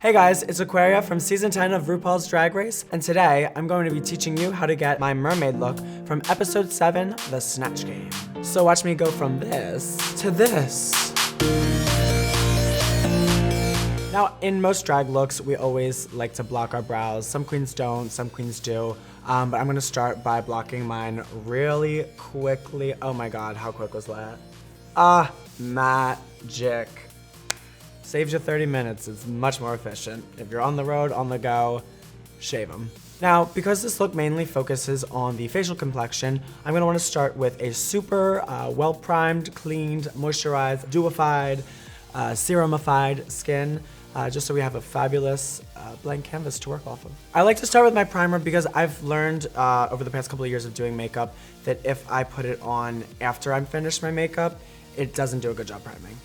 Hey guys, it's Aquaria from season 10 of RuPaul's Drag Race, and today I'm going to be teaching you how to get my mermaid look from episode 7, The Snatch Game. So watch me go from this to this. Now, in most drag looks, we always like to block our brows. Some queens don't, some queens do, but I'm gonna start by blocking mine really quickly. Oh my God, how quick was that? Magic. Saves you 30 minutes, it's much more efficient. If you're on the road, on the go, shave them. Now, because this look mainly focuses on the facial complexion, I'm gonna wanna start with a super well-primed, cleaned, moisturized, dewified, serumified skin, just so we have a fabulous blank canvas to work off of. I like to start with my primer because I've learned over the past couple of years of doing makeup that if I put it on after I'm finished my makeup, it doesn't do a good job priming.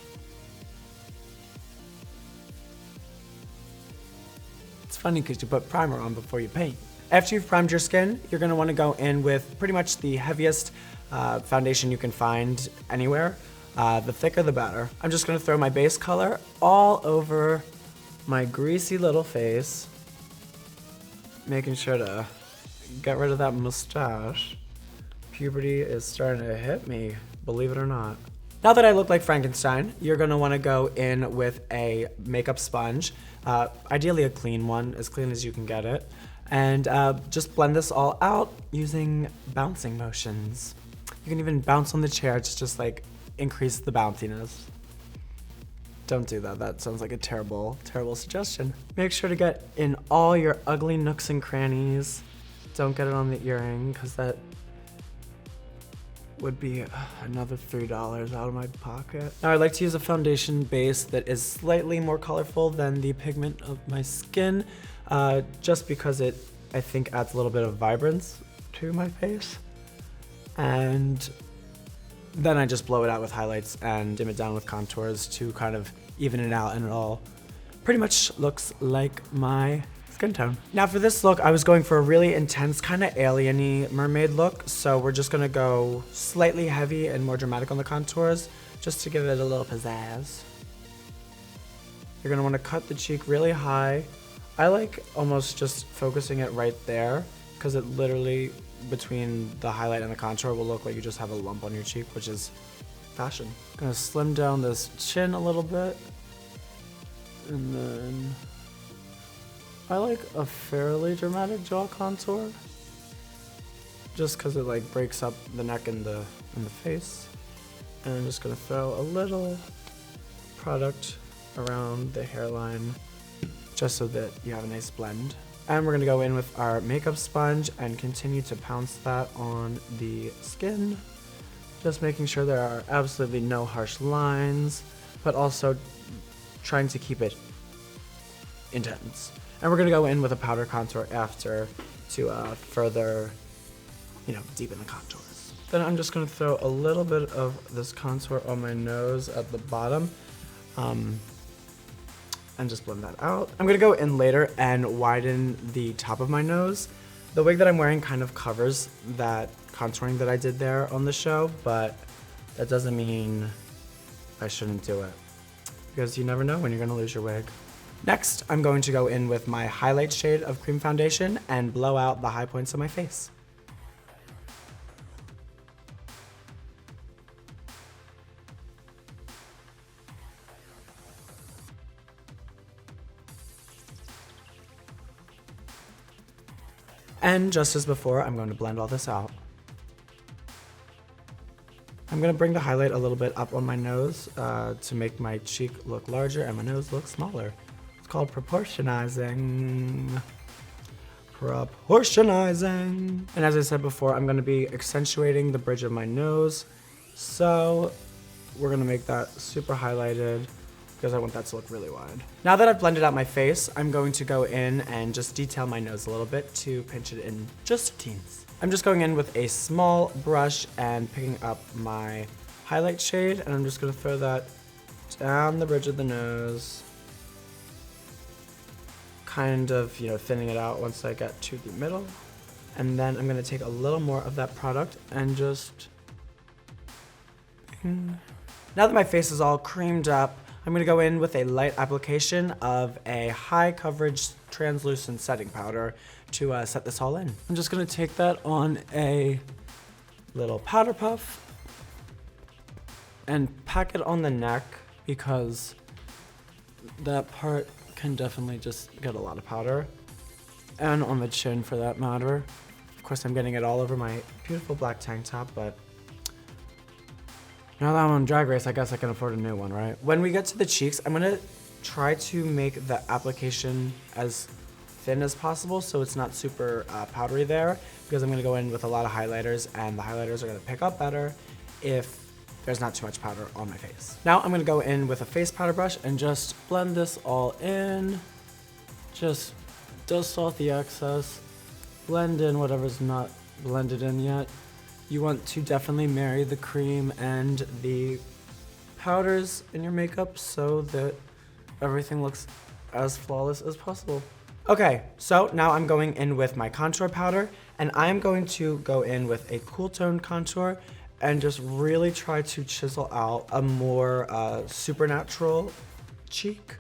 It's funny because you put primer on before you paint. After you've primed your skin, you're gonna wanna go in with pretty much the heaviest foundation you can find anywhere. The thicker, the better. I'm just gonna throw my base color all over my greasy little face, making sure to get rid of that mustache. Puberty is starting to hit me, believe it or not. Now that I look like Frankenstein, you're gonna wanna go in with a makeup sponge, ideally a clean one, as clean as you can get it, and just blend this all out using bouncing motions. You can even bounce on the chair to just like increase the bounciness. Don't do that, that sounds like a terrible, terrible suggestion. Make sure to get in all your ugly nooks and crannies. Don't get it on the earring, because that would be another $3 out of my pocket. Now I like to use a foundation base that is slightly more colorful than the pigment of my skin, just because it, I think, adds a little bit of vibrance to my face. And then I just blow it out with highlights and dim it down with contours to kind of even it out, and it all pretty much looks like my skin tone. Now for this look, I was going for a really intense, kind of alien-y mermaid look, so we're just gonna go slightly heavy and more dramatic on the contours, just to give it a little pizzazz. You're gonna wanna cut the cheek really high. I like almost just focusing it right there, because it literally, between the highlight and the contour, will look like you just have a lump on your cheek, which is fashion. Gonna slim down this chin a little bit, and then I like a fairly dramatic jaw contour, just because it like breaks up the neck and the face. And I'm just gonna throw a little product around the hairline, just so that you have a nice blend. And we're gonna go in with our makeup sponge and continue to pounce that on the skin, just making sure there are absolutely no harsh lines, but also trying to keep it intense. And we're gonna go in with a powder contour after to further, deepen the contours. Then I'm just gonna throw a little bit of this contour on my nose at the bottom, and just blend that out. I'm gonna go in later and widen the top of my nose. The wig that I'm wearing kind of covers that contouring that I did there on the show, but that doesn't mean I shouldn't do it, because you never know when you're gonna lose your wig. Next, I'm going to go in with my highlight shade of cream foundation and blow out the high points of my face. And just as before, I'm going to blend all this out. I'm gonna bring the highlight a little bit up on my nose to make my cheek look larger and my nose look smaller. It's called proportionizing. Proportionizing. And as I said before, I'm gonna be accentuating the bridge of my nose. So we're gonna make that super highlighted because I want that to look really wide. Now that I've blended out my face, I'm going to go in and just detail my nose a little bit to pinch it in just teens. I'm just going in with a small brush and picking up my highlight shade, and I'm just gonna throw that down the bridge of the nose, kind of, thinning it out once I get to the middle. And then I'm gonna take a little more of that product and just... Now that my face is all creamed up, I'm gonna go in with a light application of a high coverage translucent setting powder to set this all in. I'm just gonna take that on a little powder puff and pack it on the neck because that part can definitely just get a lot of powder. And on the chin for that matter. Of course, I'm getting it all over my beautiful black tank top, but now that I'm on Drag Race, I guess I can afford a new one, right? When we get to the cheeks, I'm gonna try to make the application as thin as possible so it's not super powdery there, because I'm gonna go in with a lot of highlighters and the highlighters are gonna pick up better if there's not too much powder on my face. Now I'm gonna go in with a face powder brush and just blend this all in. Just dust off the excess, blend in whatever's not blended in yet. You want to definitely marry the cream and the powders in your makeup so that everything looks as flawless as possible. Okay, so now I'm going in with my contour powder, and I'm going to go in with a cool tone contour and just really try to chisel out a more supernatural cheek.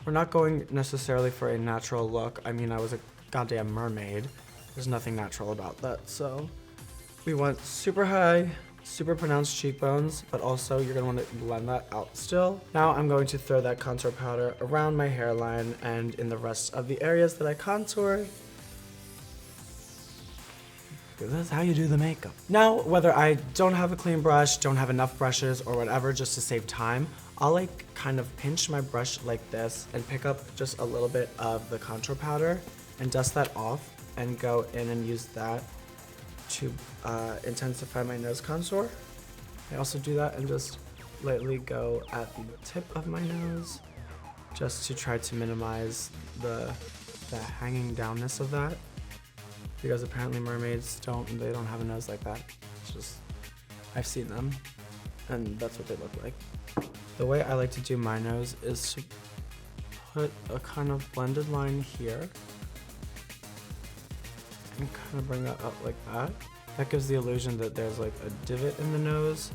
We're not going necessarily for a natural look. I mean, I was a goddamn mermaid. There's nothing natural about that, so we want super high, super pronounced cheekbones, but also you're gonna want to blend that out still. Now I'm going to throw that contour powder around my hairline and in the rest of the areas that I contour. Because that's how you do the makeup. Now, whether I don't have a clean brush, don't have enough brushes, or whatever, just to save time, I'll like kind of pinch my brush like this and pick up just a little bit of the contour powder and dust that off and go in and use that to intensify my nose contour. I also do that and just lightly go at the tip of my nose just to try to minimize the hanging downness of that, because apparently mermaids don't have a nose like that. It's just, I've seen them and that's what they look like. The way I like to do my nose is to put a kind of blended line here and kind of bring that up like that. That gives the illusion that there's like a divot in the nose.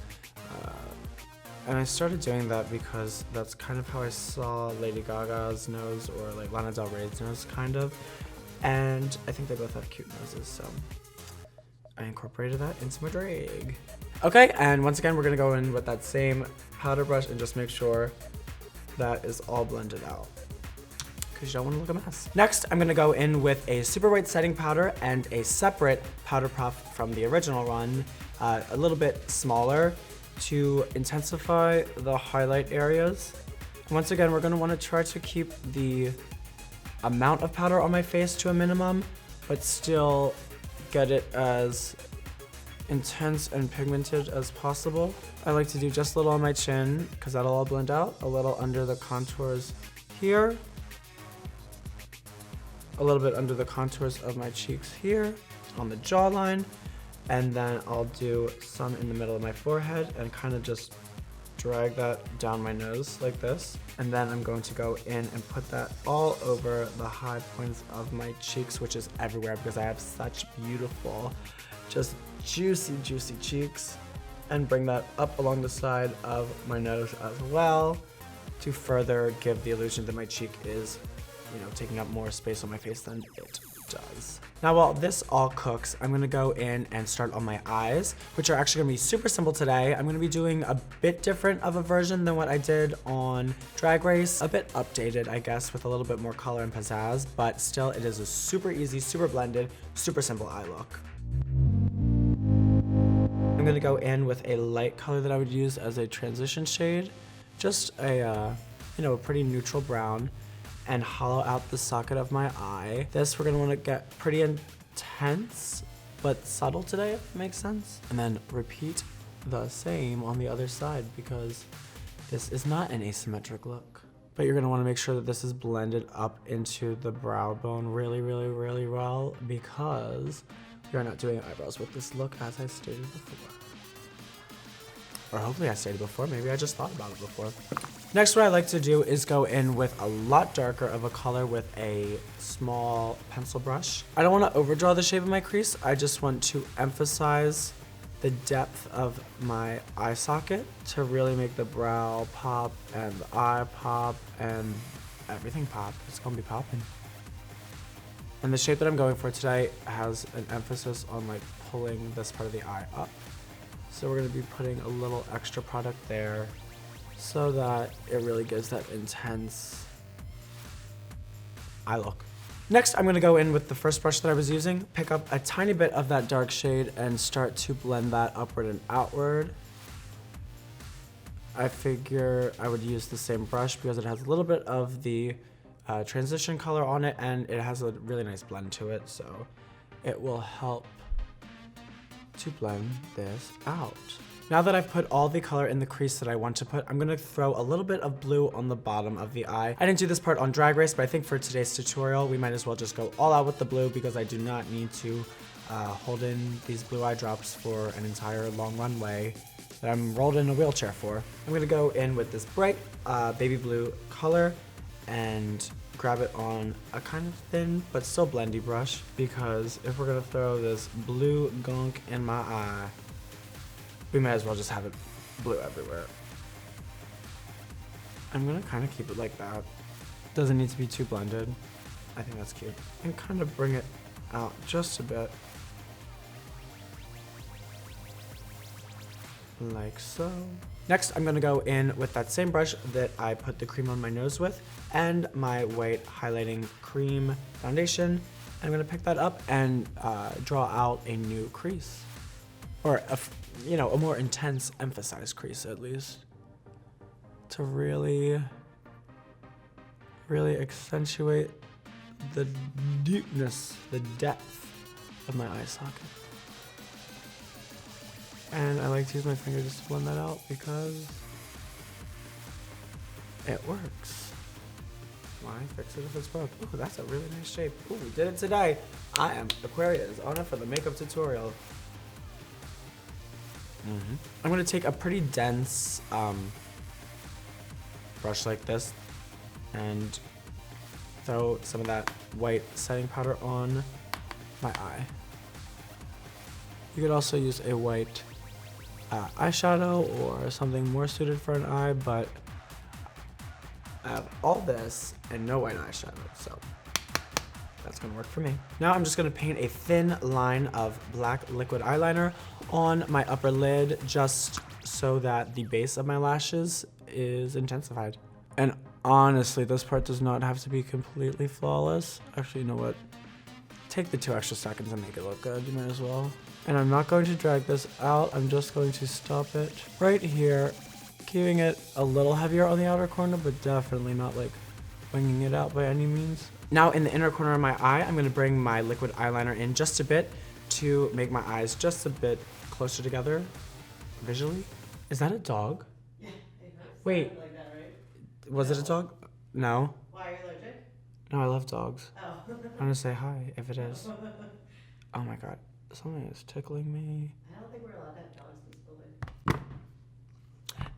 And I started doing that because that's kind of how I saw Lady Gaga's nose, or like Lana Del Rey's nose, kind of. And I think they both have cute noses, so I incorporated that into my drag. Okay, and once again, we're gonna go in with that same powder brush and just make sure that is all blended out, because you don't want to look a mess. Next, I'm gonna go in with a super white setting powder and a separate powder puff from the original run, a little bit smaller, to intensify the highlight areas. And once again, we're gonna wanna try to keep the amount of powder on my face to a minimum, but still get it as intense and pigmented as possible. I like to do just a little on my chin, because that'll all blend out, a little under the contours here, a little bit under the contours of my cheeks here, on the jawline, and then I'll do some in the middle of my forehead and kind of just drag that down my nose like this. And then I'm going to go in and put that all over the high points of my cheeks, which is everywhere because I have such beautiful, just juicy, juicy cheeks. And bring that up along the side of my nose as well to further give the illusion that my cheek is, you know, taking up more space on my face than it does. Now, while this all cooks, I'm gonna go in and start on my eyes, which are actually gonna be super simple today. I'm gonna be doing a bit different of a version than what I did on Drag Race. A bit updated, I guess, with a little bit more color and pizzazz, but still it is a super easy, super blended, super simple eye look. I'm gonna go in with a light color that I would use as a transition shade, just a, you know, a pretty neutral brown, and hollow out the socket of my eye. This we're gonna wanna get pretty intense, but subtle today, if it makes sense. And then repeat the same on the other side, because this is not an asymmetric look. But you're gonna wanna make sure that this is blended up into the brow bone really, really, really well, because you're not doing eyebrows with this look, as I stated before. Or hopefully I stated before, maybe I just thought about it before. Next, what I like to do is go in with a lot darker of a color with a small pencil brush. I don't want to overdraw the shape of my crease, I just want to emphasize the depth of my eye socket to really make the brow pop and the eye pop and everything pop. It's gonna be popping. And the shape that I'm going for today has an emphasis on like pulling this part of the eye up. So we're gonna be putting a little extra product there so that it really gives that intense eye look. Next, I'm gonna go in with the first brush that I was using, pick up a tiny bit of that dark shade and start to blend that upward and outward. I figure I would use the same brush because it has a little bit of the transition color on it and it has a really nice blend to it, so it will help to blend this out. Now that I've put all the color in the crease that I want to put, I'm gonna throw a little bit of blue on the bottom of the eye. I didn't do this part on Drag Race, but I think for today's tutorial, we might as well just go all out with the blue because I do not need to hold in these blue eye drops for an entire long runway that I'm rolled in a wheelchair for. I'm gonna go in with this bright baby blue color and grab it on a kind of thin but still blendy brush, because if we're gonna throw this blue gunk in my eye, we might as well just have it blue everywhere. I'm gonna kind of keep it like that. Doesn't need to be too blended. I think that's cute. And kind of bring it out just a bit. Like so. Next, I'm gonna go in with that same brush that I put the cream on my nose with and my white highlighting cream foundation. I'm gonna pick that up and draw out a new crease. Or a more intense, emphasized crease at least. To really accentuate the deepness, the depth of my eye socket. And I like to use my finger just to blend that out because it works. Why fix it if it's broke? Ooh, that's a really nice shape. Ooh, we did it today. I am Aquaria is on it for the makeup tutorial. I'm gonna take a pretty dense brush like this and throw some of that white setting powder on my eye. You could also use a white eyeshadow or something more suited for an eye, but I have all this and no white eyeshadow, so that's gonna work for me. Now I'm just gonna paint a thin line of black liquid eyeliner on my upper lid just so that the base of my lashes is intensified. And honestly, this part does not have to be completely flawless. Actually, you know what? Take the 2 extra seconds and make it look good, you might as well. And I'm not going to drag this out, I'm just going to stop it right here, keeping it a little heavier on the outer corner, but definitely not like winging it out by any means. Now in the inner corner of my eye, I'm gonna bring my liquid eyeliner in just a bit to make my eyes just a bit closer together visually. Is that a dog? Yeah, it hurts. Wait. Like that, right? Was it a dog? No. Why, are you allergic? No, I love dogs. Oh. I'm gonna say hi if it is. Oh my god, something is tickling me. I don't think we're allowed to have dogs in this building.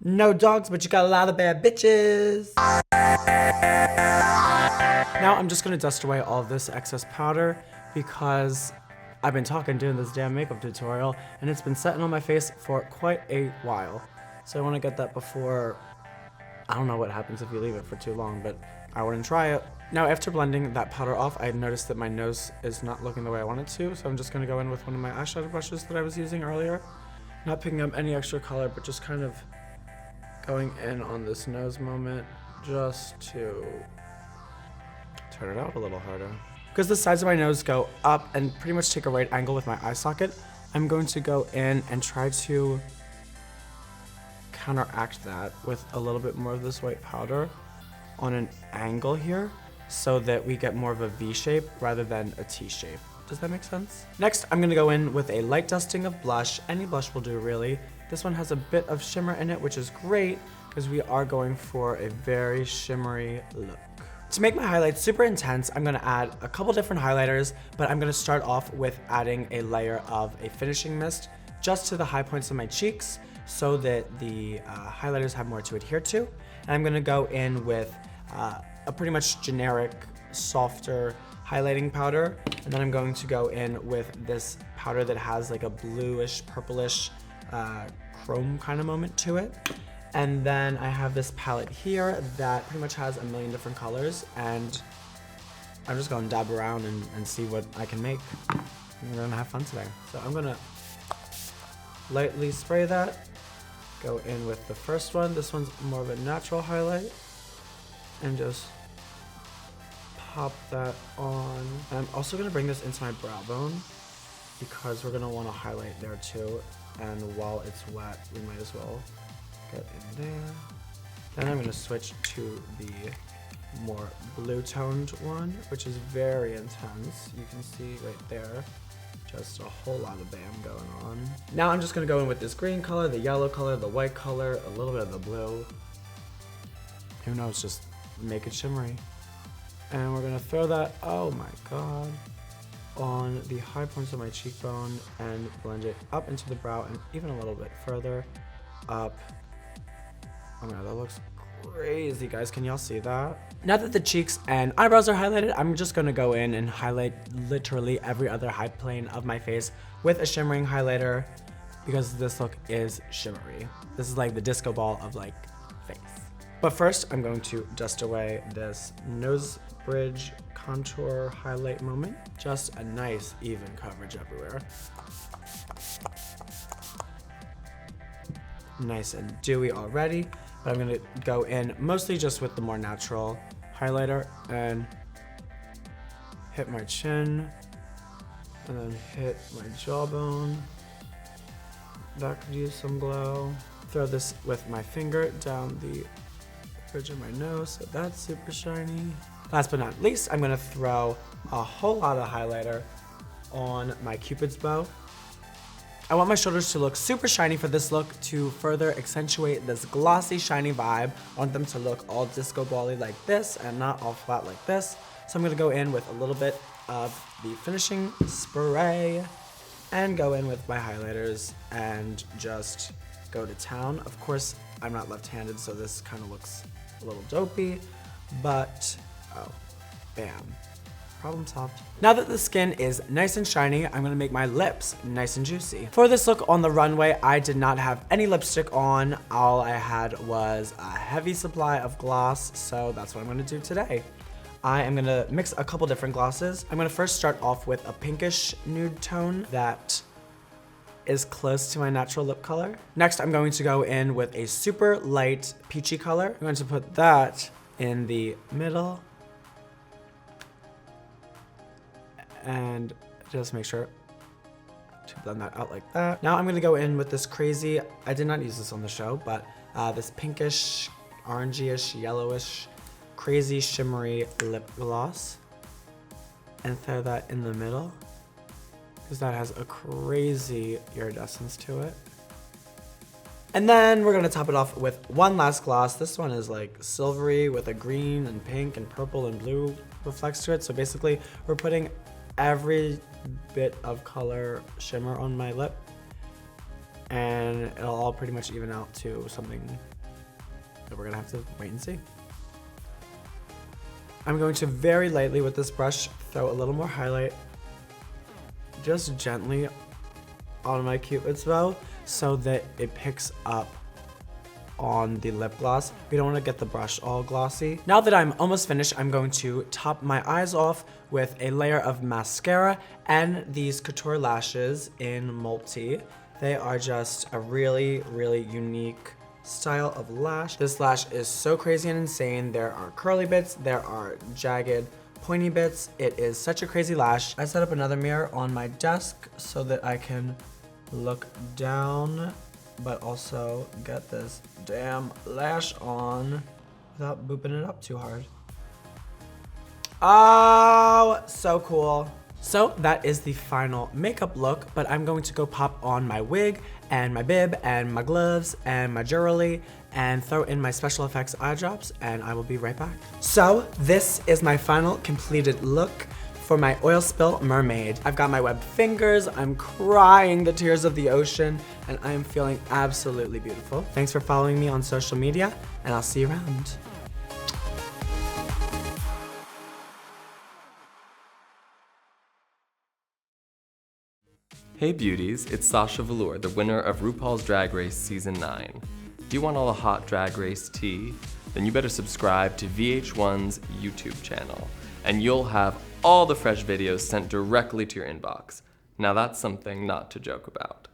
No dogs, but you got a lot of bad bitches. Now I'm just gonna dust away all of this excess powder because I've been talking doing this damn makeup tutorial and it's been setting on my face for quite a while. So I wanna get that before, I don't know what happens if you leave it for too long, but I wouldn't try it. Now after blending that powder off, I noticed that my nose is not looking the way I want it to, so I'm just gonna go in with one of my eyeshadow brushes that I was using earlier. Not picking up any extra color, but just kind of going in on this nose moment just to turn it out a little harder. Because the sides of my nose go up and pretty much take a right angle with my eye socket, I'm going to go in and try to counteract that with a little bit more of this white powder on an angle here so that we get more of a V shape rather than a T shape. Does that make sense? Next, I'm gonna go in with a light dusting of blush. Any blush will do really. This one has a bit of shimmer in it, which is great because we are going for a very shimmery look. To make my highlights super intense, I'm gonna add a couple different highlighters, but I'm gonna start off with adding a layer of a finishing mist just to the high points of my cheeks so that the highlighters have more to adhere to. And I'm gonna go in with a pretty much generic, softer highlighting powder. And then I'm going to go in with this powder that has like a bluish, purplish, chrome kind of moment to it. And then I have this palette here that pretty much has a million different colors, and I'm just gonna dab around and see what I can make. We're gonna have fun today. So I'm gonna lightly spray that, go in with the first one. This one's more of a natural highlight, and just pop that on. And I'm also gonna bring this into my brow bone because we're gonna wanna highlight there too. And while it's wet, we might as well get in there. Then I'm gonna switch to the more blue toned one, which is very intense. You can see right there, just a whole lot of bam going on. Now I'm just gonna go in with this green color, the yellow color, the white color, a little bit of the blue. Who knows, just make it shimmery. And we're gonna throw that, oh my god, on the high points of my cheekbone and blend it up into the brow and even a little bit further up. Oh my god, that looks crazy, guys. Can y'all see that? Now that the cheeks and eyebrows are highlighted, I'm just gonna go in and highlight literally every other high plane of my face with a shimmering highlighter because this look is shimmery. This is like the disco ball of like face. But first, I'm going to dust away this nose bridge contour highlight moment. Just a nice even coverage everywhere. Nice and dewy already, but I'm gonna go in mostly just with the more natural highlighter and hit my chin and then hit my jawbone. That could use some glow. Throw this with my finger down the bridge of my nose so that's super shiny. Last but not least, I'm gonna throw a whole lot of highlighter on my Cupid's bow. I want my shoulders to look super shiny for this look to further accentuate this glossy, shiny vibe. I want them to look all disco ball-y like this and not all flat like this. So I'm gonna go in with a little bit of the finishing spray and go in with my highlighters and just go to town. Of course, I'm not left-handed, so this kind of looks a little dopey, but oh, bam. Problem solved. Now that the skin is nice and shiny, I'm gonna make my lips nice and juicy. For this look on the runway, I did not have any lipstick on. All I had was a heavy supply of gloss, so that's what I'm gonna do today. I am gonna mix a couple different glosses. I'm gonna first start off with a pinkish nude tone that is close to my natural lip color. Next, I'm going to go in with a super light peachy color. I'm going to put that in the middle and just make sure to blend that out like that. Now I'm gonna go in with this crazy, I did not use this on the show, but this pinkish, orangey-ish, yellowish, crazy shimmery lip gloss and throw that in the middle because that has a crazy iridescence to it. And then we're gonna top it off with one last gloss. This one is like silvery with a green and pink and purple and blue reflects to it. So basically we're putting every bit of color shimmer on my lip and it'll all pretty much even out to something that we're gonna have to wait and see. I'm going to very lightly with this brush throw a little more highlight just gently on my Cupid's bow so that it picks up on the lip gloss. We don't want to get the brush all glossy. Now that I'm almost finished, I'm going to top my eyes off with a layer of mascara and these couture lashes in Multi. They are just a really, really unique style of lash. This lash is so crazy and insane. There are curly bits, there are jagged, pointy bits. It is such a crazy lash. I set up another mirror on my desk so that I can look down but also get this damn lash on without booping it up too hard. Oh, so cool. So that is the final makeup look, but I'm going to go pop on my wig and my bib and my gloves and my jewelry and throw in my special effects eye drops and I will be right back. So this is my final completed look for my oil spill mermaid. I've got my webbed fingers, I'm crying the tears of the ocean, and I am feeling absolutely beautiful. Thanks for following me on social media, and I'll see you around. Hey beauties, it's Sasha Velour, the winner of RuPaul's Drag Race Season 9. Do you want all the hot Drag Race tea? Then you better subscribe to VH1's YouTube channel, and you'll have all the fresh videos sent directly to your inbox. Now that's something not to joke about.